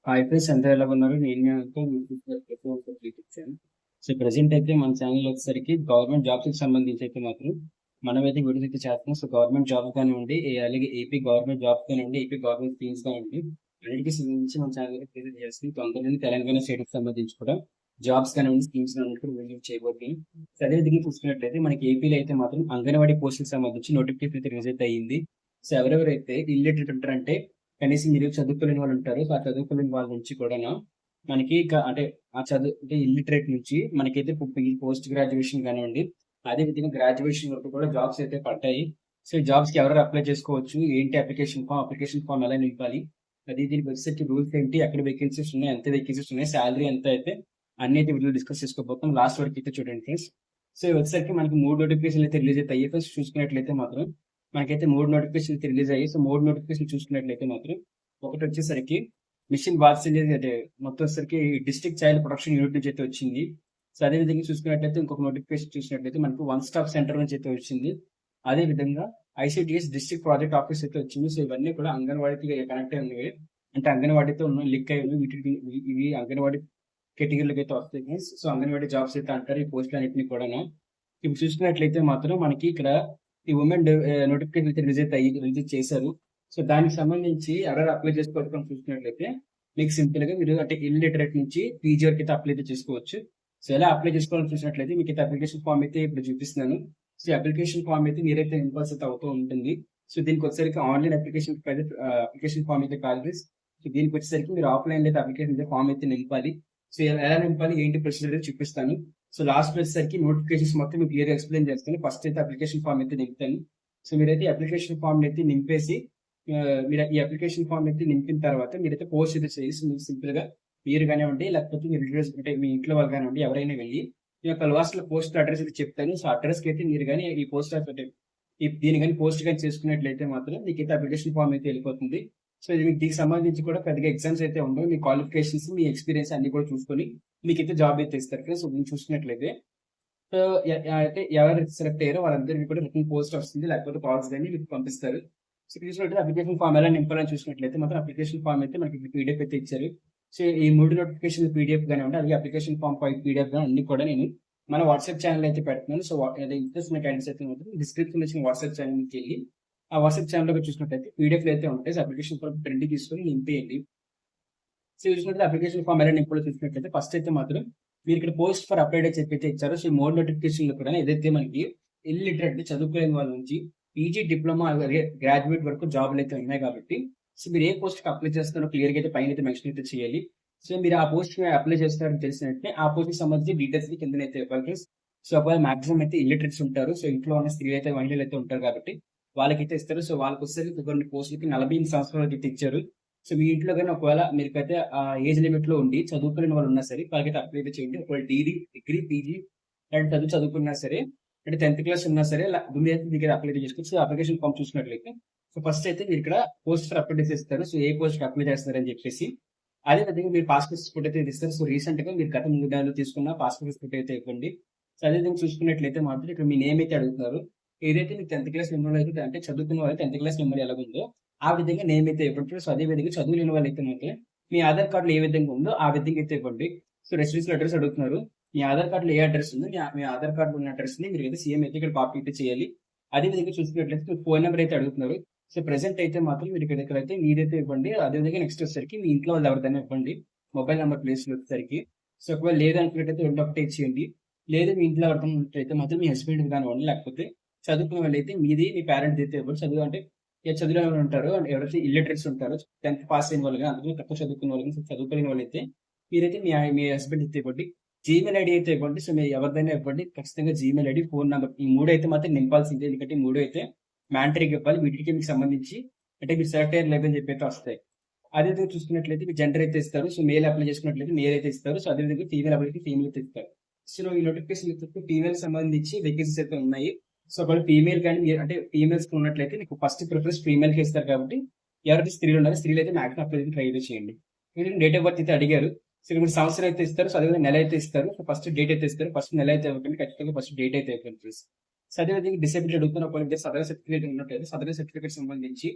Hi friends అందరూ ఎలా ఉన్నారు? ఇచ్చాను. సో ప్రెసెంట్ అయితే మన ఛానల్ వచ్చేసరికి గవర్నమెంట్ జాబ్స్ కి సంబంధించి అయితే మాత్రం మనమైతే వీడియోస్ అయితే చేస్తున్నాం. సో గవర్నమెంట్ జాబ్ కానివ్వండి, అలాగే ఏపీ గవర్నమెంట్ జాబ్ కానివ్వండి, ఏపీ గవర్నమెంట్ స్కీమ్స్ కానివ్వండి, అన్నిటికి సంబంధించి మన ఛానల్ అయితే ప్రెజెంట్ చేస్తుంది. తొందరలోనే తెలంగాణ స్టేట్ కి సంబంధించి కూడా జాబ్స్ కానివ్వండి, స్కీమ్స్ కానివ్వండి కూడా వీడియో చేయబోతుంది. సో అదే విధంగా చూసుకున్నట్లయితే మనకి ఏపీలో అయితే మాత్రం అంగన్వాడీ పోస్టులకు సంబంధించి నోటిఫికేషన్ అయితే రిలీజ్ అయితే అయ్యింది. సో ఎవరెవరైతే ఇల్లిటరేట్ ఉంటారంటే కనీసం మీరు చదువుకోలేని వాళ్ళు ఉంటారు. ఆ చదువుకోలేని వాళ్ళ నుంచి కూడా మనకి అంటే ఆ చదువు అంటే ఇల్లిటరేట్ నుంచి మనకైతే పోస్ట్ గ్రాడ్యుయేషన్ కానివ్వండి, అదే విధంగా గ్రాడ్యుయేషన్ వరకు కూడా జాబ్స్ అయితే పడ్డాయి. సో ఈ జాబ్స్ కి ఎవరు అప్లై చేసుకోవచ్చు, ఏంటి అప్లికేషన్ ఫామ్ ఎలా నింపాలి, అది దీనికి వచ్చేసరికి రూల్స్ ఏంటి, ఎక్కడ వేకెన్సీస్ ఉన్నాయి, ఎంత వేకెన్సీస్ ఉన్నాయి, శాలరీ ఎంత అయితే అన్ని అయితే వీడియో డిస్కస్ చేసుకోబోతాం. లాస్ట్ వరకు అయితే చూడండి ఫ్రెండ్స్. సో వచ్చేసరికి మనకి 3 నోటిఫికేషన్ అయితే రిలీజ్ అయితే అయ్యాయి ఫ్రెండ్స్. చూసుకున్నట్లయితే మాత్రం మనకైతే 3 నోటిఫికేషన్ అయితే రిలీజ్ అయ్యాయి. సో 3 నోటిఫికేషన్ చూసుకున్నట్లయితే మాత్రం ఒకటి వచ్చేసరికి మిషన్ వాత్సల్య అంటే మొత్తం వచ్చేసరికి డిస్ట్రిక్ట్ చైల్డ్ ప్రొటెక్షన్ యూనిట్ నుంచి అయితే వచ్చింది. సో అదే విధంగా చూసుకున్నట్లయితే ఇంకొక నోటిఫికేషన్ చూసినట్లయితే మనకు వన్ స్టాప్ సెంటర్ నుంచి అయితే వచ్చింది. అదే విధంగా ఐసిడిఎస్ డిస్ట్రిక్ట్ ప్రాజెక్ట్ ఆఫీస్ అయితే వచ్చింది. సో ఇవన్నీ కూడా అంగన్వాడీకి కనెక్ట్ అయి ఉన్నవి, అంటే అంగన్వాడీతో ఉన్న లింక్ అయ్యి వీటికి ఇవి అంగన్వాడీ కేటగిరీలకు అయితే వస్తాయి. సో అంగన్వాడీ జాబ్స్ అయితే అంటారు ఈ పోస్టులు అన్నింటినీ కూడా. ఇప్పుడు చూసుకున్నట్లయితే మాత్రం మనకి ఇక్కడ ఈ ఉమెన్ నోటిఫికేషన్ అయితే రిలీజ్ చేశారు. సో దానికి సంబంధించి ఎవరు అప్లై చేసుకోవచ్చు చూసుకున్నట్లయితే మీకు సింపుల్ గా మీరు అంటే ఇల్లిటరేట్ నుంచి పీజీ వరకు అయితే అప్లై చేసుకోవచ్చు. సో ఎలా అప్లై చేసుకోవాలని చూసినట్లయితే మీకు అయితే అప్లికేషన్ ఫామ్ అయితే ఇప్పుడు చూపిస్తున్నాను. సో అప్లికేషన్ ఫామ్ అయితే మీరైతే ఇంపాల్స్ అయితే అవుతూ ఉంటుంది. సో దీనికి వచ్చేసరికి ఆన్లైన్ అప్లికేషన్ ఫామ్ అయితే కాదు. సో దీనికి వచ్చేసరికి మీరు ఆఫ్లైన్ అయితే అప్లికేషన్ ఫామ్ అయితే నింపాలి. సో ఎలా నింపాలి ఏంటి ప్రొసీజర్ అయితే చూపిస్తాను. సో లాస్ట్ వచ్చేసరికి నోటిఫికేషన్స్ మొత్తం మీకు క్లియర్ ఎక్స్ప్లెయిన్ చేస్తాను. ఫస్ట్ అయితే అప్లికేషన్ ఫామ్ అయితే నింపుతాను. సో మీరైతే అప్లికేషన్ ఫామ్ అయితే నింపేసి మీరు ఈ అప్లికేషన్ ఫామ్ అయితే నింపిన తర్వాత మీరైతే పోస్ట్ అయితే చేసి సింపుల్ గా మీరు కానివ్వండి, లేకపోతే మీ రిలేటివ్స్ అంటే మీ ఇంట్లో వాళ్ళు కానివ్వండి ఎవరైనా వెళ్ళి ఈ యొక్క లాస్ట్ లో పోస్ట్ అడ్రస్ అయితే చెప్తాను. సో అడ్రస్ కి అయితే మీరు కానీ ఈ పోస్ట్ అంటే దీని కానీ పోస్ట్ కానీ చేసుకున్నట్లయితే మాత్రం మీకైతే అప్లికేషన్ ఫామ్ అయితే వెళ్ళిపోతుంది. సో ఇది మీకు దీనికి సంబంధించి కూడా పెద్దగా ఎగ్జామ్స్ అయితే ఉండవు. మీ క్వాలిఫికేషన్స్, మీ ఎక్స్పీరియన్స్ అన్ని కూడా చూసుకొని మీకైతే జాబ్ అయితే ఇస్తారు. సో దీన్ని చూసుకున్నట్లయితే సో అయితే ఎవరైతే సెలెక్ట్ అయ్యారో వాళ్ళందరికీ కూడా రిటర్న్ పోస్ట్ వస్తుంది, లేకపోతే కాల్స్ కానీ మీకు పంపిస్తారు. సో చూసినట్లయితే అప్లికేషన్ ఫామ్ ఎలా నింపాలని చూసినట్లయితే మాత్రం అప్లికేషన్ ఫామ్ అయితే మనకి పీడిఎఫ్ అయితే ఇచ్చారు. సో ఈ 3 నోటిఫికేషన్ పీడిఎఫ్ గానే ఉంటాయి. అలాగే అప్లికేషన్ ఫామ్ పీడిఎఫ్ గా అన్ని కూడా నేను మన వాట్సాప్ ఛానల్ అయితే పెడుతున్నాను. సో ఇంట్రెస్ట్ ఉన్న క్యాండిడేట్స్ అయితే మాత్రం డిస్క్రిప్షన్ ఇచ్చిన వాట్సాప్ ఛానల్కి వెళ్ళి ఆ వాట్సాప్ ఛానల్లో చూసినట్లయితే పీడిఎఫ్ అయితే ఉంటాయి. అప్లికేషన్ ఫామ్ ప్రింట్ తీసుకొని నింపేయండి. సో చూసినట్లయితే అప్లికేషన్ ఫామ్ ఎలా నింపాలో చూసినట్లయితే ఫస్ట్ అయితే మాత్రం మీరు ఇక్కడ పోస్ట్ ఫర్ అప్లైడ్ అని చెప్పి ఇచ్చారు. సో ఈ 3 నోటిఫికేషన్లు కూడా ఏదైతే మనకి ఇల్లిటరేట్ చదువుకోలేని వాళ్ళ నుంచి పీజీ, డిప్లొమా, గ్రాడ్యుయేట్ వరకు జాబ్లు అయితే ఉన్నాయి కాబట్టి సో మీరు ఏ పోస్ట్ కి అప్లై చేస్తున్నారో క్లియర్ గా అయితే పైన అయితే మెన్షన్ అయితే చేయాలి. సో మీరు ఆ పోస్ట్ అప్లై చేస్తున్నారని తెలిసినట్టే ఆ పోస్ట్ కి సంబంధించి డీటెయిల్స్ కిందనైతే ఇవ్వాలి. సో ఒకవేళ మాక్సిమం అయితే ఇల్లిటరేట్స్ ఉంటారు. సో ఇంట్లో ఉన్న స్త్రీలు అయితే మహిళలు అయితే ఉంటారు కాబట్టి వాళ్ళకైతే ఇస్తారు. సో వాళ్ళకి వచ్చేసరికి కొన్ని పోస్టులకి 48 సంవత్సరాలకి అయితే ఇచ్చారు. సో మీ ఇంట్లో కానీ ఒకవేళ మీకైతే ఆ ఏజ్ లిమిట్ లో ఉండి చదువుకునే వాళ్ళు ఉన్నా సరే వాళ్ళకైతే అప్లై అయితే చేయండి. ఒకవేళ డిగ్రీ, పీజీ అండ్ చదువుకున్నా సరే, అంటే 10th క్లాస్ ఉన్నా సరే దగ్గర అప్లై చేసుకోవచ్చు. అప్లికేషన్ ఫామ్ చూసినట్లయితే సో ఫస్ట్ అయితే మీరు ఇక్కడ పోస్ట్ ఫర్ అప్లై చేస్తారు. సో ఏ పోస్ట్ కి అప్లై చేస్తారని చెప్పేసి అదే విధంగా మీరు పాస్పోర్ట్ ఫోటో అయితే ఇస్తారు. సో రీసెంట్ గా మీరు గత 3 నెలలు తీసుకున్న పాస్పోర్ట్ ఫోటో అయితే ఇవ్వండి. సో అదే విధంగా చూసుకున్నట్లయితే మాత్రం ఇక్కడ మీ నేమ్ అయితే అడుగుతున్నారు. ఏదైతే మీకు 10th క్లాస్ మెమరీ అయితే అంటే చదువుకున్న వాళ్ళు 10th క్లాస్ మెమరీ ఎలాగుందో ఆ విధంగా నేమ్ అయితే ఇవ్వండి. సో అదే విధంగా చదువులేని వాళ్ళు అయితే మాత్రం మీ ఆధార్ కార్డులో ఏ విధంగా ఉందో ఆ విధంగా అయితే ఇవ్వండి. సో రెసిడెన్షియల్ అడ్రస్ అడుగుతున్నారు. మీ ఆధార్ కార్డులో ఏ అడ్రస్ ఉందో మీ ఆధార్ కార్డు ఉన్న అడ్రస్ ని మీరు అయితే సీఎం అయితే ఇక్కడ కాపీ అయితే చేయాలి. అదే విధంగా చూసుకున్నట్లయితే మీ ఫోన్ నెంబర్ అయితే అడుగుతున్నారు. సో ప్రెసెంట్ అయితే మాత్రం మీరు ఇక్కడైతే మీరైతే ఇవ్వండి. అదే విధంగా నెక్స్ట్ వచ్చేసరికి మీ ఇంట్లో వాళ్ళు ఎవరిదైనా ఇవ్వండి. మొబైల్ నెంబర్ ప్లేస్ వచ్చేసరికి సో ఒకవేళ లేదనుకున్నట్టయితే 2 ఒకటే ఇచ్చేయండి. లేదు మీ ఇంట్లో ఎవరితో ఉన్నట్లయితే మాత్రం మీ హస్బెండ్ కానివ్వండి, లేకపోతే చదువుకునే వాళ్ళు అయితే మీది మీ పేరెంట్స్ అయితే ఇవ్వండి. చదువు అంటే చదువులో ఉంటారు ఎవరైతే ఇల్లిటరేట్స్ ఉంటారో 10th పాస్ అయిన వాళ్ళు కానీ అందులో తక్కువ చదువుకున్న వాళ్ళు కానీ చదువుకునే వాళ్ళు అయితే మీరైతే మీ హస్బెండ్ అయితే ఇవ్వండి. జీమెయిల్ ఐడి అయితే ఇవ్వండి. సో మీరు ఎవరిదైనా ఇవ్వండి. ఖచ్చితంగా జీమెయిల్ ఐడి, ఫోన్ నెంబర్ ఈ 3 అయితే మాత్రం నింపాల్సిందే. ఎందుకంటే 3 అయితే మ్యాండటరీగా ఇవ్వాలి. వీటికి మీకు సంబంధించి అంటే మీరు సెలెక్ట్ అయ్యారు లేదని చెప్పి అయితే వస్తాయి. అదే విధంగా చూసుకున్నట్లయితే మీ జెండర్ అయితే ఇస్తారు. సో మేల్ అప్లై చేసుకున్నట్లయితే మేల్ అయితే ఇస్తారు. సో అదే విధంగా ఫీమేల్ అప్లై ఫీమేల్ అయితే ఇస్తారు. సో ఈ నోటిఫికేషన్ ఫీమేల్ సంబంధించి వేకెన్సీస్ అయితే ఉన్నాయి. సో ఒకవేళ ఫీమేల్ కానీ అంటే ఫీమేల్స్ ఉన్నట్లయితే మీకు ఫస్ట్ ప్రిఫరెన్స్ ఫీమేల్ కి ఇస్తారు కాబట్టి ఎవరైతే స్త్రీలు ఉన్నారో స్త్రీలు అయితే మ్యాక్సిమం అప్లై ట్రై అయితే చేయండి. డేట్ ఆఫ్ బర్త్ అయితే అడిగారు. సో ఇప్పుడు సంవత్సరం అయితే ఇస్తారు. సో అదేవిధంగా నెల అయితే ఇస్తారు. సో ఫస్ట్ డేట్ అయితే ఇస్తారు. ఫస్ట్ నెల అయితే ఇవ్వకండి, ఖచ్చితంగా ఫస్ట్ డేట్ అయితే ఇవ్వండి. సో అదేవిధంగా డిసేబిలిటీ అడుగుతున్న ఒకవేళ సదరన్ సర్టిఫికేట్ ఉన్నట్లయితే సదరన్ సర్టిఫికేట్ సంబంధించి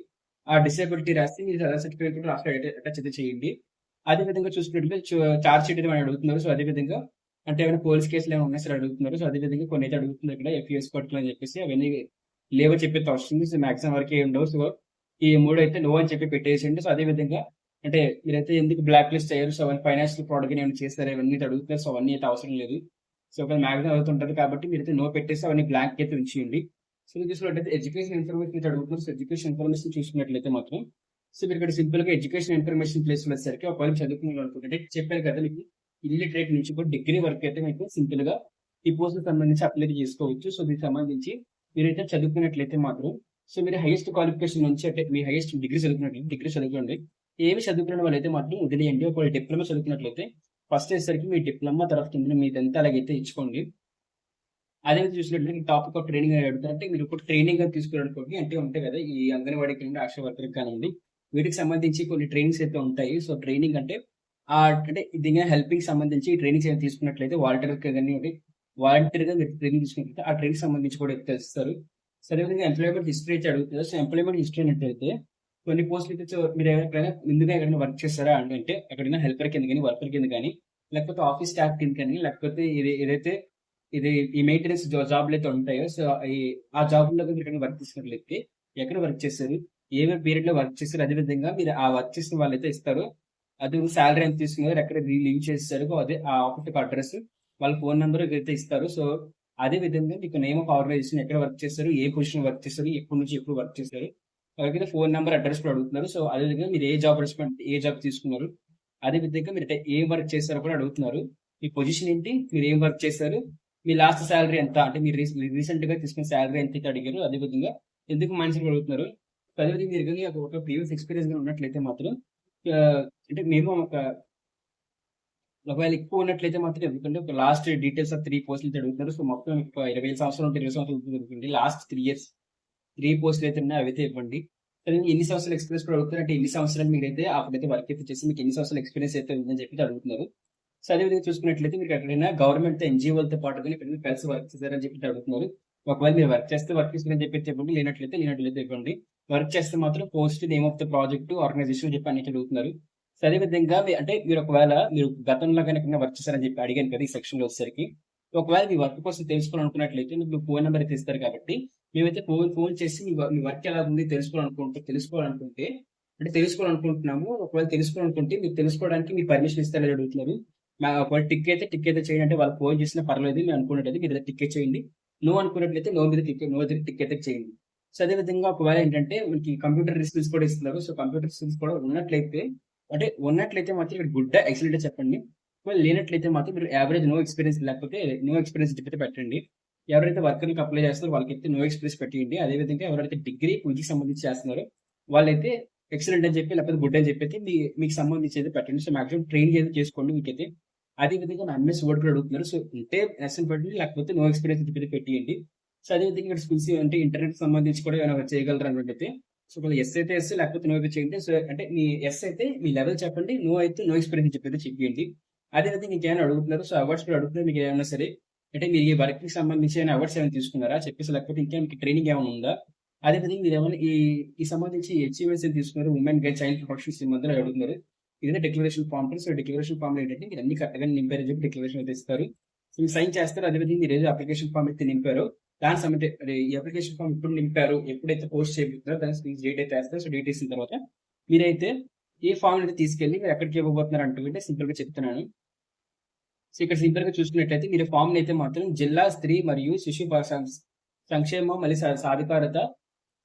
ఆ డిసేబిలిటీ రాసి మీరు సదరన్ సర్టిఫికేట్ కూడా రాసి అటాచ్ అయితే చేయండి. అదే విధంగా చూసుకున్నట్లయితే చార్జ్ షీట్ అయితే అడుగుతున్నారు. సో అదే విధంగా అంటే ఏమైనా పోలీస్ కేసులు ఏమైనా ఉన్నాయి సార్ అడుగుతున్నారు. సో అదే విధంగా కొన్ని అయితే అడుగుతున్నారు ఇక్కడ ఎఫ్ఈఎస్ పట్టుకుని అని చెప్పేసి అవన్నీ లేవని చెప్పేసి వస్తుంది. సో మాక్సిమం వరకు ఏం ఉండవు. సో ఈ 3 అయితే నో అని చెప్పి పెట్టేసేయండి. సో అదే విధంగా అంటే మీరైతే ఎందుకు బ్లాక్ లిస్ట్ అయ్యారు? సో అవన్నీ ఫైనాన్షియల్ ఫ్రాడ్‌గా ఏమైనా చేస్తారా? ఇవన్నీ అయితే అడుగుతున్నారు. సో అవన్నీ అయితే అవసరం లేదు. సో ఒకవేళ మాక్సిమం అవుతుంటది కాబట్టి మీరైతే నో పెట్టేసి అవన్నీ బ్లాంక్ అయితే ఉంచేయండి. సో ఇది చూసినట్లయితే ఎడ్యుకేషన్ ఇన్ఫర్మేషన్ అయితే అడుగుతున్నారు. సో ఎడ్యుకేషన్ ఇన్ఫర్మేషన్ చూసుకున్నట్లయితే మాత్రం సో మీరు ఇక్కడ సింపుల్‌గా ఎడ్యుకేషన్ ఇన్ఫర్మేషన్ ప్లేస్‌లో వచ్చేసరికి ఒకవేళ చదువుకున్నారనుకుంటే చెప్పాను కదా మీకు ఇల్లిటరేట్ నుంచి కూడా డిగ్రీ వరకు అయితే మీకు సింపుల్‌గా ఈ పోస్ట్‌కి సంబంధించి అప్లై చేసుకోవచ్చు. సో దీనికి సంబంధించి మీరైతే చదువుకున్నట్లయితే మాత్రం సో మీరు హైయెస్ట్ క్వాలిఫికేషన్ నుంచి అంటే మీ హైయెస్ట్ డిగ్రీ చదువుకున్నట్లయితే డిగ్రీ చదువుకోండి. ఏమి చదువుకున్న వాళ్ళైతే మాత్రం వదిలేయండి. ఒకవేళ డిప్లొమా చదువుకున్నట్లయితే ఫస్ట్ వచ్చేసరికి మీ డిప్లొమా తర్వాత కింద మీ 10th అలాగైతే ఇచ్చుకోండి. అదే చూసినట్లయితే టాపిక్ ఆఫ్ ట్రైనింగ్ అని అడుగుతారంటే మీరు ఇప్పుడు ట్రైనింగ్ అని తీసుకోవాలనుకోండి అంటే ఉంటాయి కదా ఈ అంగన్వాడీ కానివ్వండి, ఆశా వర్కర్‌కి కానివ్వండి వీటికి సంబంధించి కొన్ని ట్రైనింగ్స్ అయితే ఉంటాయి. సో ట్రైనింగ్ అంటే అంటే దీని హెల్పింగ్ సంబంధించి ట్రైనింగ్స్ ఏమైనా తీసుకున్నట్లయితే వాలంటీర్‌గా మీరు ట్రైనింగ్ తీసుకున్నట్లయితే ఆ ట్రైనింగ్‌కి సంబంధించి కూడా తెలుస్తారు. సో అదేవిధంగా ఎంప్లాయ్‌మెంట్ హిస్టరీ అయితే అడుగుతారు. సో ఎంప్లాయ్‌మెంట్ హిస్టరీ అన్నట్టయితే కొన్ని పోస్టులు అయితే మీరు ఎక్కడైనా ముందుగా ఎక్కడైనా వర్క్ చేస్తారా అంటే ఎక్కడైనా హెల్పర్ కింద గాని, వర్కర్ కింద గాని, లేకపోతే ఆఫీస్ స్టాఫ్ కింద కానీ, లేకపోతే ఏదైతే ఈ మెయింటెనెన్స్ జాబ్‌లు అయితే ఉంటాయో సో ఆ జాబ్‌లో మీరు ఎక్కడైనా వర్క్ చేసినట్లయితే ఎక్కడ వర్క్ చేశారు? ఏమేమి పీరియడ్‌లో వర్క్ చేశారు? అదే విధంగా మీరు ఆ వర్క్ చేసిన వాళ్ళైతే ఇస్తారు. అది సాలరీ ఎంత తీసుకున్నారు? ఎక్కడ లీవ్ చేసేసారు? అదే ఆ ఆఫీస్ యొక్క అడ్రెస్, వాళ్ళ ఫోన్ నంబర్ ఇదైతే ఇస్తారు. సో అదే విధంగా మీకు నేమ్ ఆఫ్ ఆర్గనైజేషన్ ఎక్కడ వర్క్ చేశారు? ఏ పొజిషన్ వర్క్ చేశారు? ఎప్పటి నుంచి ఎప్పుడు వర్క్ చేశారు? అలాగే ఫోన్ నంబర్, అడ్రెస్ కూడా అడుగుతున్నారు. సో అదే విధంగా మీరు ఏ జాబ్ తీసుకున్నారు? అదే విధంగా మీరు ఏం వర్క్ చేశారో కూడా అడుగుతున్నారు. మీ పొజిషన్ ఏంటి? మీరు ఏం వర్క్ చేశారు? మీ లాస్ట్ సాలరీ ఎంత? అంటే మీరు రీసెంట్‌గా తీసుకున్న సాలరీ ఎంత అయితే అడిగారు. అదే విధంగా ఎందుకు మనిషిని అడుగుతున్నారు. అదే విధంగా మీరు గాని ఒక ప్రీవియస్ ఎక్స్‌పీరియన్స్ గాని ఉన్నట్లయితే మాత్రం అంటే మినిమమ్ ఒకవేళ ఎక్కువ ఉన్నట్లయితే మాత్రం ఎందుకంటే ఒక లాస్ట్ డీటెయిల్స్ ఆఫ్ 3 పోస్టులు అయితే అడుగుతున్నారు. సో మొత్తం 20 సంవత్సరాలు ఉంటే 20 సంవత్సరాలు దొరుకుతుంది. లాస్ట్ 3 ఇయర్స్ 3 పోస్టులు అయితే ఉన్నాయి అవైతే ఇవ్వండి. కానీ ఎన్ని సంవత్సరాల ఎక్స్‌పీరియన్స్ కూడా అడుగుతారు. అంటే ఎన్ని సంవత్సరాలు మీరైతే అప్పుడైతే వర్క్ అయితే చేసి మీకు ఎన్ని సంవత్సరాల ఎక్స్‌పీరియన్స్ అయితే ఉందని చెప్పి అడుగుతున్నారు. సో అదే విధంగా చూసుకున్నట్లయితే మీరు ఎక్కడైనా గవర్నమెంట్‌తో ఎన్‌జీఓలతో పాటు గాని ఎక్కడైనా కలిసి వర్క్ చేశారని చెప్పి అడుగుతున్నారు. ఒకవేళ మీరు వర్క్ చేస్తే వర్క్ చేశారని చెప్పి చెప్పండి. లేనట్లయితే ఇవ్వండి. వర్క్ చేస్తే మాత్రం post, name of the project, organization చెప్పి అన్నిటి అడుగుతున్నారు. సో అదే విధంగా అంటే మీరు గతంలో గనుక ఎక్కడైనా వర్క్ చేశారని చెప్పి అడిగాను కదా! ఈ సెక్షన్‌లో వచ్చేసరికి. ఒకవేళ మీ వర్క్ కోసం తెలుసుకోవాలనుకున్నట్లయితే మీకు ఫోన్ నంబర్ అయితే ఇస్తారు కాబట్టి మేమైతే ఫోన్ చేసి మీ వర్క్ ఎలా ఉంది తెలుసుకోవాలనుకుంటే అంటే తెలుసుకోవాలనుకుంటున్నాము. ఒకవేళ తెలుసుకోవాలనుకుంటే మీరు తెలుసుకోవడానికి మీరు పర్మిషన్ ఇస్తారని అడుగుతున్నారు. ఒకవేళ టిక్ అయితే చేయండి అంటే వాళ్ళు ఫోన్ చేసినా పర్లేదు మీరు అనుకున్నట్లయితే మీరు టిక్ చేయండి. నో అనుకున్నట్లయితే నో మీద టిక్ అయితే చేయండి. సో అదే విధంగా ఒకవేళ ఏంటంటే మనకి కంప్యూటర్ స్కిల్స్ కూడా ఇస్తున్నారు. సో కంప్యూటర్ స్కిల్స్ కూడా ఉన్నట్లయితే మాత్రం ఇక్కడ గుడ్డా, ఎక్సలెంటా చెప్పండి. ఒకవేళ లేనట్లయితే మాత్రం మీరు యావరేజ్ నో ఎక్స్‌పీరియన్స్ లేకపోతే నో ఎక్స్‌పీరియన్స్ చెప్పైతే పెట్టండి. ఎవరైతే వర్కర్‌లకి అప్లై చేస్తారో వాళ్ళకైతే నో ఎక్స్‌పీరియన్స్ పెట్టేయండి. అదే విధంగా ఎవరైతే డిగ్రీ, పీజీకి సంబంధించి చేస్తున్నారో వాళ్ళైతే ఎక్సలెంట్ అని చెప్పి లేకపోతే గుడ్ అని చెప్పైతే మీకు సంబంధించి పెట్టండి. సో మాక్సిమం ట్రైన్ అయితే చేసుకోండి మీకైతే. అదే విధంగా ఎంఎస్ వర్డ్ కూడా అడుగుతున్నారు. సో ఉంటే ఎస్ఎన్ పెట్టండి లేకపోతే నో ఎక్స్‌పీరియన్స్ చెప్పి పెట్టేయండి. సో అదే విధంగా ఇక్కడ స్కిల్స్ అంటే ఇంటర్నెట్‌కి సంబంధించి కూడా ఏమైనా చేయగలరా అన్నట్టయితే సో ఒకవేళ యెస్ అయితే యెస్ లేకపోతే నో అయితే చేయండి. సో అంటే మీ యెస్ అయితే మీ లెవెల్ చెప్పండి. నో అయితే నో ఎక్స్‌పీరియన్స్ చెప్పైతే చెప్పేయండి. అదే విధంగా ఇంకేమైనా అడుగుతున్నారు. సో అవార్డ్స్ కూడా అడుగుతున్నారు మీకు ఏమైనా సరే. అంటే మీరు ఈ వర్క్‌కి సంబంధించి ఏమైనా అవార్డ్స్ ఏమైనా తీసుకున్నారా? చెప్పేసి లేకపోతే ఇంకా మీకు ట్రైనింగ్ ఏమైనా ఉందా? అదే విధంగా మీరేమైనా ఈ సంబంధించి అచీవ్‌మెంట్స్ ఏం తీసుకున్నారు? ఉమెన్ గైడ్ చైల్డ్ ప్రొటెక్షన్ ఈ మధ్యలో అడుగుతున్నారు. ఇదే డిక్లరేషన్ ఫార్మ్. సో డిక్లరేషన్ ఫార్మ్‌లో ఏంటంటే మీరు అన్ని కరెక్ట్‌గానే నింపారని చెప్పి డిక్లరేషన్ అయితే ఇస్తారు. సో మీరు సైన్ చేస్తారు. అదే విధంగా మీరు ఏదో అప్లికేషన్ ఫార్మ్ అయితే నింపారో దానికి సంబంధించి ఈ అప్లికేషన్ ఫార్మ్ ఎప్పుడు నింపారు? ఎప్పుడైతే పోస్ట్ చేయబోతున్నారో దానికి డేట్ అయితే వేస్తారు. సో డేట్ వేసిన తర్వాత మీరైతే ఏ ఫార్మ్ అయితే తీసుకెళ్ళి మీరు ఎక్కడికి ఇవ్వబోతున్నారు అంటే సింపుల్‌గా చెప్తున్నాను. సో ఇక్కడ సింపుల్‌గా చూసుకున్నట్లయితే మీరు ఫార్మ్‌ని అయితే మాత్రం జిల్లా స్త్రీ మరియు శిశు సంక్షేమం మళ్ళీ సాధికారత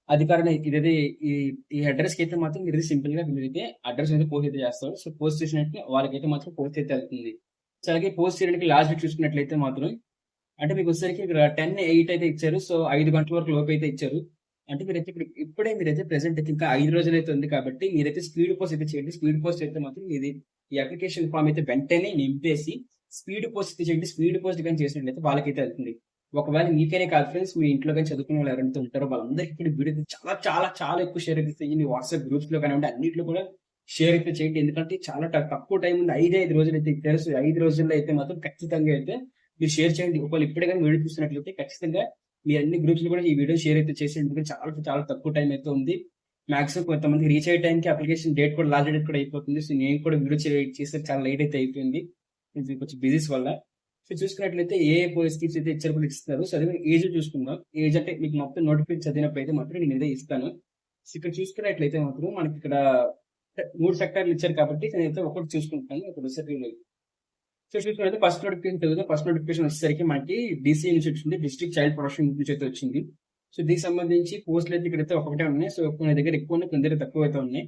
అధికారిని ఇదైతే ఈ ఈ అడ్రస్‌కి అయితే మాత్రం మీరైతే అడ్రస్ అయితే పోస్ట్ అయితే చేస్తారు. సో పోస్ట్ చేసినట్టు వాళ్ళకైతే మాత్రం పోస్ట్ అయితే వెళ్తుంది. సో అలాగే పోస్ట్ చేయడానికి లాస్ట్ డేట్ చూసుకున్నట్లయితే మాత్రం అంటే మీకొచ్చేసరికి ఇక్కడ 10:08 అయితే ఇచ్చారు. సో 5 గంటల వరకు లోపైతే ఇచ్చారు. అంటే మీరైతే ప్రెజెంట్ అయితే ఇంకా 5 రోజులైతే ఉంది కాబట్టి మీరైతే స్పీడ్ పోస్ట్ అయితే చేయండి. స్పీడ్ పోస్ట్ అయితే మాత్రం ఈ అప్లికేషన్ ఫార్మ్ అయితే వెంటనే నింపేసి స్పీడ్ పోస్ట్ అయితే చేయండి. స్పీడ్ పోస్ట్ గాని చేసినట్లయితే వాళ్ళకైతే వెళ్తుంది. ఒకవేళ మీకనే కాదు ఫ్రెండ్స్ మీ ఇంట్లో గాని చదువుకునే వాళ్ళు ఎవరైతే ఉంటారో వాళ్ళందరికీ కూడా వీడియో అయితే చాలా ఎక్కువ షేర్ అయితే చేయండి. వాట్సాప్ గ్రూప్స్‌లో కానివ్వండి అన్నిట్లో కూడా షేర్ అయితే చేయండి. ఎందుకంటే చాలా తక్కువ టైం ఉంది. 5 రోజులైతే ఇచ్చారు. సో 5 రోజుల్లో అయితే మాత్రం ఖచ్చితంగా అయితే మీరు షేర్ చేయండి. ఒకవేళ ఇప్పుడే గాని వీడియో చూస్తున్నట్లయితే ఖచ్చితంగా మీ అన్ని గ్రూప్స్‌లో కూడా ఈ వీడియో షేర్ అయితే చేసేయండి. ఎందుకంటే చాలా తక్కువ టైం అయితే ఉంది. మాక్సిమం కొంతమంది రీచ్ అయ్యే టైంకి అప్లికేషన్ డేట్ కూడా లాస్ట్ డేట్ కూడా అయిపోతుంది. సో నేను కూడా వీడియో చేసేది చాలా లేట్ అయితే అయిపోయింది. ఇది కొంచెం బిజీస్ వల్ల. సో చూసుకున్నట్లయితే ఏ స్కీమ్స్ అయితే ఇచ్చారు కూడా ఇస్తారు. సో అదే ఏజ్ చూసుకుందాం. ఏజ్ అంటే మీకు మొత్తం నోటిఫికేషన్ చదివినప్పుడు అయితే మాత్రం నేను ఇదే ఇస్తాను. సో ఇక్కడ చూసుకున్నట్లయితే మాత్రం మనకి ఇక్కడ 3 సెక్టార్లు ఇచ్చారు కాబట్టి నేనైతే ఒకటి చూసుకుంటాను. ఒక సో చూసుకున్నట్లయితే ఫస్ట్ నోటిఫికేషన్ చదివితే ఫస్ట్ నోటిఫికేషన్ వచ్చేసరికి మనకి డీసీ నుంచి వచ్చింది. డిస్ట్రిక్ట్ చైల్డ్ ప్రొటెక్షన్ నుంచి అయితే వచ్చింది. సో దీనికి సంబంధించి పోస్టులు అయితే ఇక్కడైతే ఒకటే ఉన్నాయి. సో కొన్ని దగ్గర ఎక్కువ ఉన్నాయి, కొన్ని దగ్గర తక్కువ అయితే ఉన్నాయి.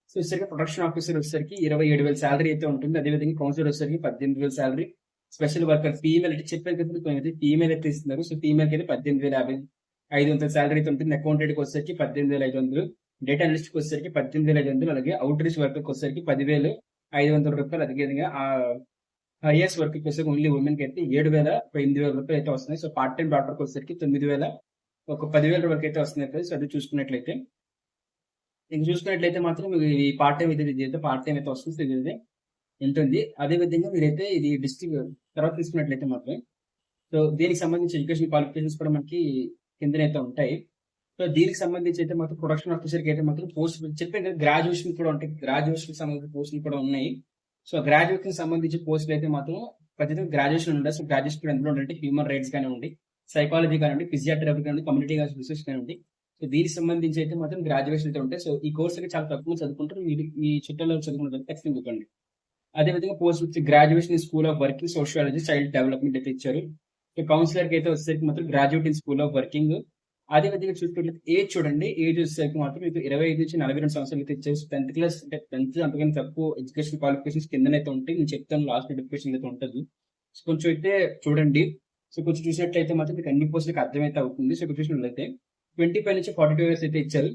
సో వచ్చేసరికి ప్రొడక్షన్ ఆఫీసర్ వచ్చేసరికి 27,000 శాలరీ అయితే ఉంటుంది. అదేవిధంగా కౌన్సిలర్ వచ్చేసరికి 18,000 శాలరీ. స్పెషల్ వర్కర్ ఫీమేల్ అయితే చెప్పారు కదా, కొన్ని ఫీమేల్ అయితే ఇస్తున్నారు. సో ఫీమేల్ కి అయితే 18,500 శాలరీ అయితే ఉంటుంది. అకౌంటెంట్ కి వచ్చేసరికి 18,500, డేటా అనలిస్ట్ కి వచ్చేసరికి 18,500, అలాగే అవుట్ రీచ్ వర్కర్ కి వచ్చేసరికి 10,500 రూపాయలు. అదేవిధంగా ఐఏఎస్ వర్క్ కి వచ్చేసరికి ఓన్లీ ఉమెన్ కి అయితే 7,000 రూపాయలు అయితే వస్తున్నాయి. సో పార్ట్ టైం డాక్టర్ కి వచ్చేసరికి 9,000, ఒక 10,000 వరకు అయితే వస్తున్నాయి. సో అది చూసుకున్నట్లయితే మాత్రం ఈ పార్ట్ టైం అయితే పార్ట్ టైం అయితే వస్తుంది. ఇది ఉంటుంది. అదే విధంగా మీరైతే ఇది డిస్ట్రిక్ట్ తర్వాత తీసుకున్నట్లయితే మాత్రం సో దీనికి సంబంధించి ఎడ్యుకేషన్ క్వాలిఫికేషన్స్ కూడా మనకి కిందనైతే ఉంటాయి. సో దీనికి సంబంధించి అయితే మాత్రం ప్రొడక్షన్ ఆఫీసర్కి అయితే మాత్రం పోస్ట్ చెప్పాను కదా, గ్రాడ్యుయేషన్ కూడా ఉంటాయి. గ్రాడ్యుయేషన్ సంబంధించిన పోస్టులు కూడా ఉన్నాయి. సో గ్రాడ్యుయేషన్ సంబంధించి పోస్టులు అయితే మాత్రం ఖచ్చితంగా గ్రాడ్యుయేషన్ ఉండాలి. సో గ్రాడ్యుయేషన్ ఎందులో ఉండాలంటే హ్యూమన్ రైట్స్ కానివ్వండి, సైకాలజీ కానివ్వండి, ఫిజియోథెరపీ కానివ్వండి, కమ్యూనిటీ రీసెర్చ్ కానివ్వండి. సో దీనికి సంబంధించి అయితే మాత్రం గ్రాడ్యుయేషన్ అయితే ఉంటాయి. సో ఈ కోర్స్ అయితే చాలా తక్కువ చదువుకుంటారు. మీ చుట్టాలో చదువుకుంటారు ఖచ్చితంగా ఇవ్వండి. అదేవిధంగా పోస్ట్ వచ్చి graduation in school of working sociology child development అయితే ఇచ్చారు. సో కౌన్సిలర్ కి అయితే వచ్చేసరికి మాత్రం graduate in school of working. అదే విధంగా చూసుకున్నట్లయితే ఏజ్ చూడండి, ఏజ్ వచ్చేసరికి మాత్రం మీకు 25 నుంచి 42 సంవత్సరాలు అయితే ఇచ్చారు. 10th క్లాస్ అంటే 10th అంతకన్నా తక్కువ ఎడ్యుకేషన్ క్వాలిఫికేషన్స్ కిందనైతే ఉంటాయి. నేను చెప్తాను లాస్ట్ నోటిఫికేషన్ అయితే ఉంటుంది. సో కొంచెం అయితే చూడండి. సో కొంచెం చూసినట్లయితే మాత్రం మీకు అన్ని పోస్టులకు అర్థమైతే అవుతుంది. సో ఇక్కడ చూసినట్లయితే 25 నుంచి 42 ఇయర్స్ అయితే ఇచ్చారు.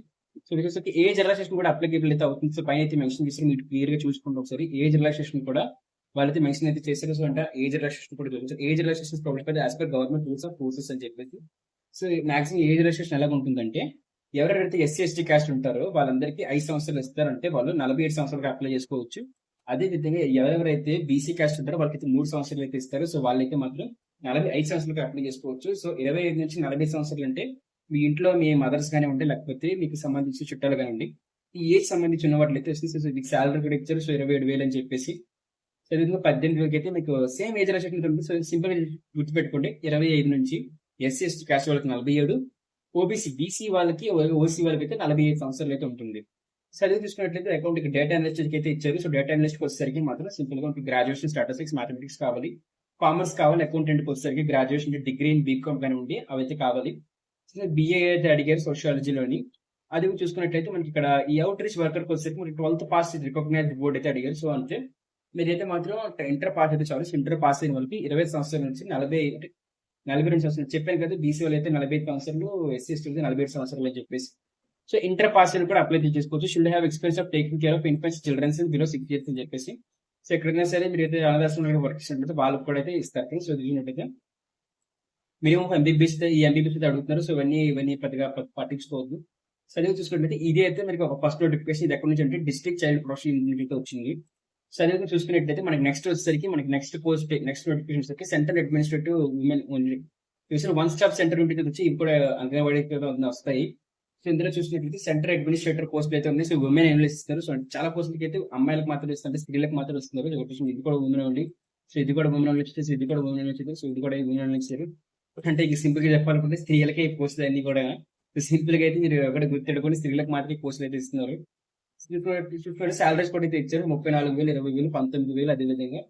సో వచ్చేసరికి ఏజ్ రిలాక్సేషన్ కూడా అప్లికేబుల్ అయితే అవుతుంది. సో పైన అయితే మెన్షన్ చేసి మీరు క్లియర్ గా చూసుకుంటే ఒకసారి ఏజ్ రిలాక్సేషన్ కూడా వాళ్ళైతే మెన్షన్ అయితే చేశారు. సో అంటే ఏజ్ రిలాక్సేషన్ కూడా జరుగుతుంది. Age relaxation provide as per government rules of forces అని చెప్పేసి. సో మాక్సిమం ఏజ్ రిలాక్సేషన్ ఎలాగ ఉంటుందంటే ఎవరెవరైతే ఎస్సీ ఎస్టీ క్యాస్ట్ ఉంటారో వాళ్ళందరికీ 5 సంవత్సరాలు ఇస్తారంటే వాళ్ళు 47 సంవత్సరాలకు అప్లై చేసుకోవచ్చు. అదే విధంగా ఎవరెవరైతే బీసీ క్యాస్ట్ ఉంటారో వాళ్ళకైతే 3 సంవత్సరాలు అయితే ఇస్తారు. సో వాళ్ళైతే మాత్రం 45 సంవత్సరాలకు అప్లై చేసుకోవచ్చు. సో 25 నుంచి 40 సంవత్సరాలు అంటే మీ ఇంట్లో మీ మదర్స్ కానివ్వండి, లేకపోతే మీకు సంబంధించిన చుట్టాలు కానివ్వండి, ఈ ఏజ్ సంబంధించి ఉన్న వాటిలో అయితే మీకు శాలరీ కూడా ఇచ్చారు. సో 27,000 అని చెప్పేసి. సో విధంగా 18,000 అయితే మీకు సేమ్ ఏజ్ రిలాక్సేషన్ ఉంటుంది. సో సింపుల్ గుర్తుపెట్టుకోండి, 25 నుంచి ఎస్సీ ఎస్టీ క్యాస్ట్ వాళ్ళకి 47, ఓబీసీ బీసీ వాళ్ళకి ఓసీ వాళ్ళకి అయితే 45 సంవత్సరాలు అయితే ఉంటుంది. సో అదే చూసుకున్నట్లయితే అకౌంట్ డేటా అనలిస్ట్ అయితే ఇచ్చారు. సో డేటా అనలిస్ట్ వచ్చేసరికి మాత్రం సింపుల్ గా గ్రాడ్యుయేషన్ స్టాటిస్టిక్స్ మ్యాథమెటిక్స్ కావాలి, కామర్స్ కావాలి. అకౌంటెంట్ వచ్చేసరికి గ్రాడ్యుయేషన్ డిగ్రీ ఇన్ బీకామ్ కానివ్వండి అవైతే కావాలి. బిఏ అయితే అడిగారు సోషియాలజీలోని. అది చూసుకున్నట్లయితే మనకి ఇక్కడ ఈ అవుట్ రీచ్ వర్కర్ వచ్చేసరికి మనకి 12th పాస్ రికగ్నైజ్డ్ బోర్డ్ అయితే అడిగారు. సో అంటే మీరైతే మాత్రం ఇంటర్ పాస్ అయితే చాలు. ఇంటర్ పాస్ అయిన వాళ్ళకి 20 సంవత్సరాల నుంచి 42 సంవత్సరాలు చెప్పాను కదా, బీసీ వాళ్ళు అయితే 45 సంవత్సరాలు, ఎస్సీ ఎస్టీ 47 సంవత్సరాలు అని చెప్పేసి. సో ఇంటర్ పాస్ అయిన కూడా అప్లై చేసుకోవచ్చు. Should have experience of taking care of infants childrens below 6 years అని చెప్పేసి. సో ఎక్కడైనా సరే మీరు అయితే అనాథాశ్రమంలో వర్క్ చేసినట్లయితే వాళ్ళకి కూడా అయితే ఇస్తారు. సో చూసినట్టయితే మినిమం ఎంబీబీఎస్ ఈ ఎంబీబీఎస్ అయితే అడుగుతున్నారు. సో ఇవన్నీ పెద్దగా పట్టించుకోవద్దు. సో అదే చూసుకున్నట్లయితే ఇది అయితే మనకి ఒక ఫస్ట్ నోటిఫికేషన్. ఇది ఎక్కడి నుంచి అంటే డిస్ట్రిక్ట్ చైల్డ్ ప్రొటెక్షన్ యూనిట్ వచ్చింది. సో అదే చూసుకున్నట్లయితే మనకి నెక్స్ట్ వచ్చేసరికి మనకి నెక్స్ట్ నోటిఫికేషన్ వచ్చేసరికి central administrative women only one stop centre ఉంటుంది వచ్చి ఇప్పుడు అంగన్వాడీ వస్తాయి. సో ఇందులో చూసినట్లయితే సెంట్రల్ అడ్మినిస్ట్రేటర్ పోస్ట్ అయితే ఉంది. సో ఉమెన్ ఎనలిస్ట్ ఇస్తారు. సో చాలా పోస్టులకి అయితే అమ్మాయిలకు మాత్రం ఇస్తారు, స్త్రీలకు మాత్రం ఇస్తున్నారు. ఇది కూడా ఉమెన్ ఓన్లీ. సో ఇది కూడా ఉమెన్ ఓన్లీ వచ్చేసి, ఇది కూడా ఉమెన్ వచ్చేది. సో ఇది కూడా ఉమెన్ ఓన్లీ ఇచ్చారు. అంటే ఇక సింపుల్ గా చెప్పాలనుకుంటే స్త్రీలకే ఈ పోస్టులు అన్ని కూడా సింపుల్ గా అయితే మీరు ఒకటి గుర్తెట్టుకొని స్త్రీలకు మాత్రం పోస్టులు అయితే ఇస్తున్నారు. శాలరీస్ కూడా అయితే ఇచ్చారు. 34,000, 20,000, 19,000. అదేవిధంగా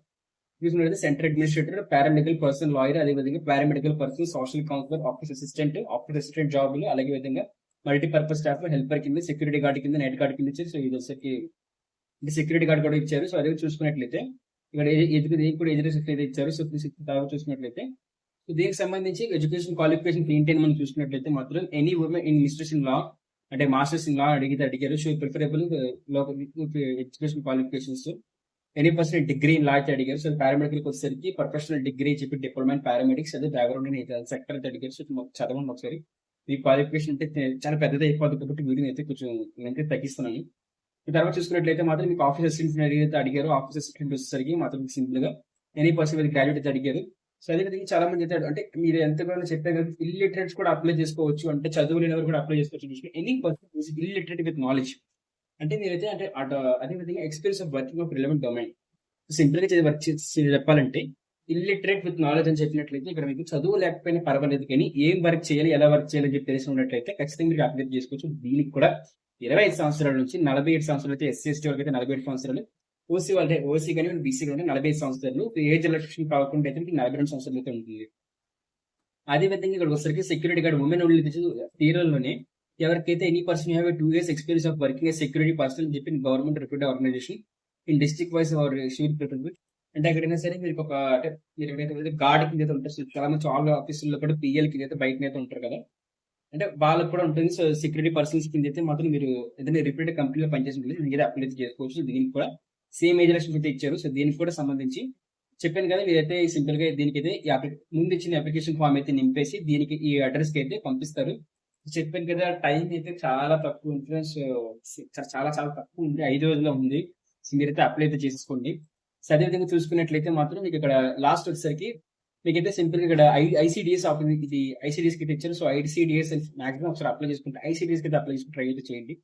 చూసినట్లయితే centre administrator, paramedical person, lawyer, అదేవిధంగా paramedical person, social counsellor, office assistant జాబులు, అలాగే విధంగా మల్టీపర్పస్ స్టాఫ్, హెల్పర్ కింద, సెక్యూరిటీ గార్డ్ కింద, నెట్ గార్డ్ కింద ఇచ్చారు. సో ఇది వచ్చేసరికి సెక్యూరిటీ గార్డ్ కూడా ఇచ్చారు. సో అదే చూసుకున్నట్లయితే ఇక్కడ ఎడ్యుకేషన్ అయితే ఇచ్చారు. సో చూసుకున్నట్లయితే దీనికి సంబంధించి ఎడ్యుకేషన్ క్వాలిఫికేషన్ ఏంటి మనం చూసుకున్నట్లయితే మాత్రం any women in misters in law అంటే మాస్టర్స్ ఇన్ లా అడిగారు. So preferable education qualifications any person degree in law అయితే అడిగారు. సో పారామెడికల్ వచ్చేసరికి ప్రొఫెషనల్ డిగ్రీ చెప్పి డిప్లొమా పారామెడిక్స్, అదే బ్యాక్గ్రౌండ్ సెక్టర్ అయితే అడిగారు. సో చదవండి ఒకసారి. ఈ క్వాలిఫికేషన్ అంటే చాలా పెద్దది అయిపోతుంది కాబట్టి వీడియో అయితే కొంచెం నేను తగ్గిస్తున్నాను. తర్వాత చూసుకున్నట్లయితే మాత్రం మీకు ఆఫీస్ అసిస్టెంట్ అయితే అడిగారు. ఆఫీస్ అసిస్టెంట్ వచ్చేసరికి మాత్రం సింపుల్ గా ఎనీ పర్సన్ విత్ గ్రాడ్యుయేట్ అయితే అడిగారు. సో అదేవిధంగా చాలా మంది అయితే అంటే మీరు ఎంతగానో చెప్పారు కదా, ఇల్లిటరేట్స్ కూడా అప్లై చేసుకోవచ్చు. అంటే చదువు లేనివారు కూడా అప్లై చేసుకోవచ్చు. Any person is illiterate with knowledge. అంటే మీరైతే అంటే అదే విధంగా experience of working of relevant domain. సింపుల్‌గా వర్క్ చేసి చెప్పాలంటే ఇల్లిటరేట్ విత్ నాలెడ్జ్ అని చెప్పినట్లయితే ఇక్కడ మీకు చదువు లేకపోయినా పర్వాలేదు కానీ ఏం వర్క్ చేయాలి, ఎలా వర్క్ చేయాలి అని చెప్పి తెలిసి ఉన్నట్లయితే ఖచ్చితంగా మీరు అప్లై చేసుకోవచ్చు. దీనికి కూడా 25 సంవత్సరాల నుంచి 47 సంవత్సరాలు అయితే ఎస్సీ, ఎస్టీ వాళ్ళకైతే 47 సంవత్సరాలు. ఓసీ వాళ్ళే ఓసీ గాని, బీసీ గాని 45 సంవత్సరాలు. ఏజ్ రిలాక్సేషన్ కాకుండా అయితే మీకు 42 సంవత్సరాలు అయితే ఉంటుంది. అదే విధంగా ఇక్కడ వచ్చేసరికి సెక్యూరిటీ గార్డ్ ఉమెన్ ఓన్లీ తీరల్లోనే ఎవరికైతే any person have 2 years experience of working a security person అని చెప్పి government recruit organization in district wise are sheet preference. అంటే ఎక్కడైనా సరే మీరు ఒక అంటే మీరు ఎక్కడైతే గార్డ్ కింద అయితే ఉంటారు. చాలా మంది చాలా ఆఫీసుల్లో కూడా పిఎల్ కింద అయితే బయట అయితే ఉంటారు కదా. అంటే వాళ్ళకి కూడా ఉంటుంది. సో సెక్యూరిటీ పర్సన్స్ కింద అయితే మాత్రం మీరు ఏదైనా రిప్యూటెడ్ కంపెనీలో పనిచేసి ఉంటుంది. మీరు అప్లై చేసుకోవచ్చు. దీనికి కూడా సేమ్ ఏజ్ రిలాక్సేషన్ అయితే ఇచ్చారు. సో దీనికి కూడా సంబంధించి చెప్పాను కదా, మీరైతే సింపుల్ గా దీనికైతే ముందు ఇచ్చిన అప్లికేషన్ ఫామ్ అయితే నింపేసి దీనికి ఈ అడ్రస్ కి అయితే పంపిస్తారు. చెప్పాను కదా, టైం అయితే చాలా తక్కువ ఉంది. సో చాలా చాలా తక్కువ ఉంది. 5 రోజుల్లో ఉంది. సో మీరైతే అప్లై అయితే చేసుకోండి. సో అదేవిధంగా చూసుకున్నట్లయితే మాత్రం మీకు ఇక్కడ లాస్ట్ వచ్చేసరికి మీకైతే సింపుల్ గా ఇక్కడ ఐసీడిఎస్ ఇది ఐసీడిఎస్ కి ఇచ్చారు. సో ఐసీడిఎస్ మాక్సిమం ఒకసారి అప్లై చేసుకుంటే ఐసీడిఎస్ కి అప్లై చేసుకుని ట్రై అయితే చేయండి.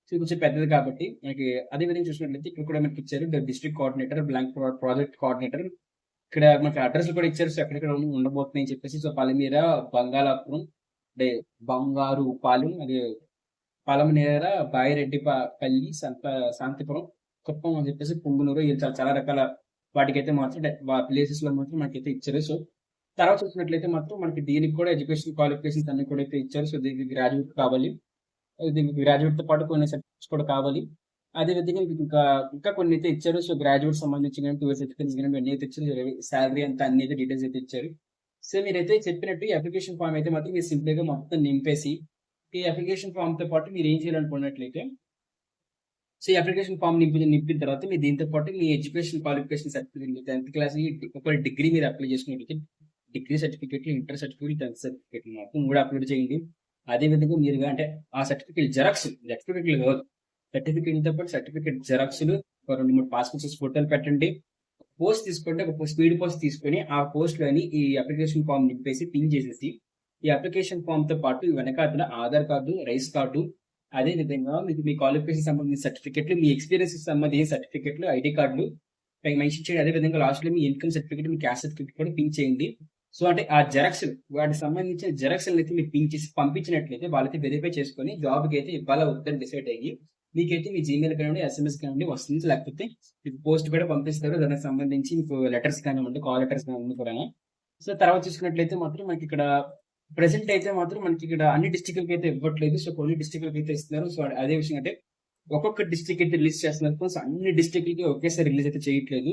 సో కొంచెం పెద్దది కాబట్టి మనకి అదే విధంగా చూసినట్లయితే ఇక్కడ కూడా మనకి ఇచ్చారు district coordinator, blank project coordinator. ఇక్కడ మనకి అడ్రస్ కూడా ఇచ్చారు. సో ఎక్కడెక్కడ ఉండబోతున్నాయి అని చెప్పేసి. సో పలమీర, బంగాళాపురం, అంటే బంగారు పాలెం, అది పలమనేర, బాయిరెడ్డిపల్లి, శాంతిపురం, కుప్పం అని చెప్పేసి పుంగునూరు, ఇలా చాలా చాలా రకాల వాటికైతే మాత్రం ప్లేసెస్ లో మాత్రం మనకైతే ఇచ్చారు. సో తర్వాత చూసినట్లయితే మాత్రం మనకి దీనికి కూడా ఎడ్యుకేషన్ క్వాలిఫికేషన్స్ అన్ని కూడా అయితే ఇచ్చారు. సో దీనికి గ్రాడ్యుయేట్ కావాలి. దీనికి గ్రాడ్యుయేట్ తో పాటు కొన్ని సర్టిఫికేట్స్ కూడా కావాలి. అదే విధంగా ఇంకా ఇంకా కొన్ని అయితే ఇచ్చారు. సో గ్రాడ్యుయేట్ సంబంధించిన 2 years ఎక్స్పీరియన్స్ అన్ని అయితే ఇచ్చారు. శాలరీ అంతా అన్ని అయితే డీటెయిల్స్ అయితే ఇచ్చారు. సో మీరైతే చెప్పినట్టు ఈ అప్లికేషన్ ఫామ్ అయితే మాత్రం మీరు సింపుల్ గా మొత్తం నింపేసి ఈ అప్లికేషన్ ఫామ్ తో పాటు మీరు ఏం చేయాలనుకున్నట్లయితే, సో ఈ అప్లికేషన్ ఫామ్ నింపిన తర్వాత మీరు దీంతో పాటు మీ education qualification certificate, 10th class ఒక డిగ్రీ మీరు అప్లై చేసుకున్నట్లయితే degree certificate, inter certificate, 10th certificate మొత్తం కూడా అప్లోడ్ చేయండి. అదే విధంగా మీరు అంటే ఆ సర్టిఫికేట్ జెరాక్స్, సర్టిఫికేట్లు కాదు, సర్టిఫికేట్తో పాటు సర్టిఫికేట్ జెరాక్స్లు, 2-3 పాస్పోర్ట్ సైజ్ ఫోటోలు పెట్టండి. పోస్ట్ తీసుకోండి, ఒక స్పీడ్ పోస్ట్ తీసుకొని ఆ పోస్ట్ లోని ఈ అప్లికేషన్ ఫామ్ నింపేసి పిన్ చేసేసి ఈ అప్లికేషన్ ఫామ్ తో పాటు వెనకాతల ఆధార్ కార్డు, రైస్ కార్డు, అదే విధంగా మీకు మీ క్వాలిఫికేషన్ సంబంధించిన సర్టిఫికెట్లు, మీ ఎక్స్పీరియన్స్ సంబంధించిన సర్టిఫికెట్లు, ఐడి కార్డులు మెన్షన్ చేయండి. అదే విధంగా లాస్ట్ లో మీ ఇన్కమ్ సర్టిఫికేట్, మీ క్యాస్ట్ సర్టిఫికేట్ కూడా పిన్ చేయండి. సో అంటే ఆ జెరాక్స్, వాటికి సంబంధించిన జెరాక్స్ అయితే మీరు పిన్ చేసి పంపించినట్లయితే వాళ్ళైతే వెరిఫై చేసుకొని జాబ్కి అయితే ఇవ్వాలా వద్దని డిసైడ్ అయ్యి మీకైతే మీ జీమెయిల్ కానివ్వండి, ఎస్ఎంఎస్ కానివ్వండి వస్తుంది. లేకపోతే మీకు పోస్ట్ కూడా పంపిస్తారు. దానికి సంబంధించి మీకు లెటర్స్ కానివ్వండి, కాల్ లెటర్స్ కానివ్వండి కూడా. సో తర్వాత చూసుకున్నట్లయితే మాత్రం మనకి ఇక్కడ ప్రెసెంట్ అయితే మాత్రం మనకి ఇక్కడ అన్ని డిస్ట్రిక్ట్లకి అయితే ఇవ్వట్లేదు. సో కొన్ని డిస్ట్రిక్ట్లకి అయితే ఇస్తున్నారు. సో అదే విషయం అంటే ఒక్కొక్క డిస్ట్రిక్ట్ అయితే రిలీజ్ చేస్తున్నారు. సో అన్ని డిస్ట్రిక్ట్లకి ఒకేసారి రిలీజ్ అయితే చేయట్లేదు.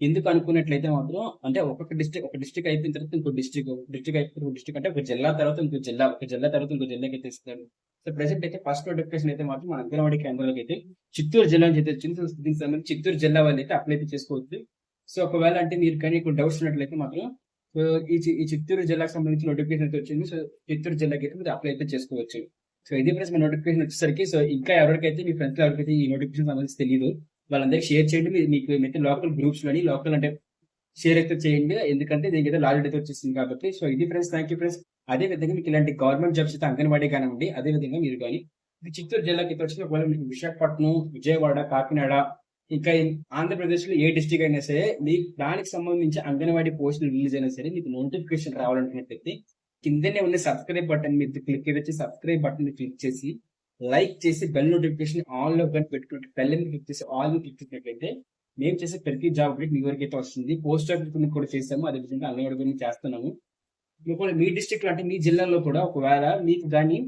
ఎందుకు అనుకున్నట్లయితే మాత్రం అంటే ఒక్కొక్క ఒక డిస్ట్రిక్ట్ అయిపోయిన తర్వాత ఇంకో డిస్ట్రిక్ట్ అయిపోయిన ఒక డిస్ట్రిక్ట్ అంటే ఒక జిల్లా తర్వాత ఇంకో జిల్లా, ఒక జిల్లా తర్వాత ఇంకో జిల్లాకి అయితే ఇస్తారు. సో ప్రెసెంట్ అయితే ఫస్ట్ నోటిఫికేషన్ అయితే మాత్రం మన అంగన్వాడీ కేంద్రాలకు అయితే చిత్తూరు జిల్లా నుంచి అయితే వచ్చింది. సో దీనికి సంబంధించి చిత్తూరు జిల్లా వాళ్ళు అయితే అప్లై అయితే చేసుకోవచ్చు. సో ఒకవేళ అంటే మీరు కానీ ఇక్కడ డౌట్స్ ఉన్నట్లయితే మాత్రం సో ఈ చిత్తూరు జిల్లాకు సంబంధించి నోటిఫికేషన్ అయితే వచ్చింది. సో చిత్తూరు జిల్లాకి అయితే మీరు అప్లై అయితే చేసుకోవచ్చు. సో ఇది ఫ్రెండ్స్ మీ నోటిఫికేషన్ వచ్చేసరికి. సో ఇంకా ఎవరికైతే మీ ఫ్రెండ్స్ ఎవరికైతే ఈ నోటిఫికేషన్ సంబంధించి తెలియదు వాళ్ళందరికీ షేర్ చేయండి. మీకు అయితే లోకల్ గ్రూప్స్ లోని లోకల్ అంటే షేర్ అయితే చేయండి. ఎందుకంటే దీనికి అయితే లాజిట్ అయితే వచ్చేసింది కాబట్టి. సో ఇది ఫ్రెండ్స్, థ్యాంక్ యూ ఫ్రెండ్స్. అదే విధంగా మీకు ఇలాంటి గవర్నమెంట్ జాబ్స్ అయితే అంగన్వాడీ కానివ్వండి, అదే విధంగా మీరు కానీ ఇది చిత్తూరు జిల్లాకి అయితే వచ్చిన ఒకవేళ మీకు విశాఖపట్నం, విజయవాడ, కాకినాడ, ఇంకా ఆంధ్రప్రదేశ్ లో ఏ డిస్ట్రిక్ట్ అయినా సరే మీకు దానికి సంబంధించి అంగన్వాడీ పోస్టులు రిలీజ్ అయినా సరే మీకు నోటిఫికేషన్ రావాలనుకున్నట్లయితే కిందనే ఉన్న సబ్స్క్రైబ్ బటన్ మీద క్లిక్ చేసి సబ్స్క్రైబ్ బటన్ క్లిక్ చేసి లైక్ చేసి బెల్ నోటిఫికేషన్ ఆల్ లో పెట్టుకుంటే బెల్ క్లిక్ చేసి ఆల్ క్లిక్ చేసినట్లయితే మేము చేసే ప్రతి జాబ్ అప్డేట్ మీ వరకు అయితే వస్తుంది. పోస్ట్ ఆఫీస్ కూడా చేస్తాము, అదే విధంగా అంగన్వాడీ గురించి చేస్తున్నాము. ఒకవేళ మీ డిస్ట్రిక్ట్ అంటే మీ జిల్లాలో కూడా ఒకవేళ మీకు కానీ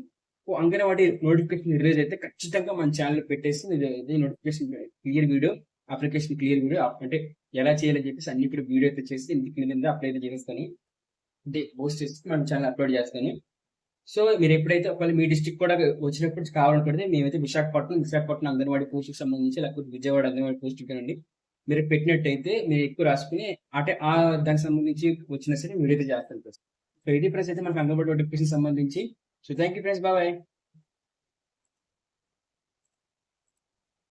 అంగన్వాడీ నోటిఫికేషన్ రిలీజ్ అయితే ఖచ్చితంగా మన ఛానల్ పెట్టేసి ఇదే notification clear video, application clear video అంటే ఎలా చేయాలని చెప్పేసి అన్ని కూడా వీడియో అయితే చేసి కింద అప్లై అయితే చేస్తాను, అంటే పోస్ట్ చేసి మన ఛానల్ అప్లోడ్ చేస్తాను. సో మీరు ఎప్పుడైతే ఒకవేళ మీ డిస్ట్రిక్ట్ కూడా వచ్చినప్పుడు కావాలనుకుంటే మేమైతే విశాఖపట్నం అంగన్వాడీ పోస్టుకి సంబంధించి లేకపోతే విజయవాడ అంగన్వాడీ పోస్టుకి అండి మీరు పెట్టినట్టయితే మీరు ఎక్కువ రాసుకుని అంటే దానికి సంబంధించి వచ్చినా సరే వీడియో అయితే చేస్తాను. సో ఇది ఫ్రెండ్స్ అయితే మనకు అంగన్వాడీ నోటిఫికేషన్ సంబంధించి. So thank you friends, bye.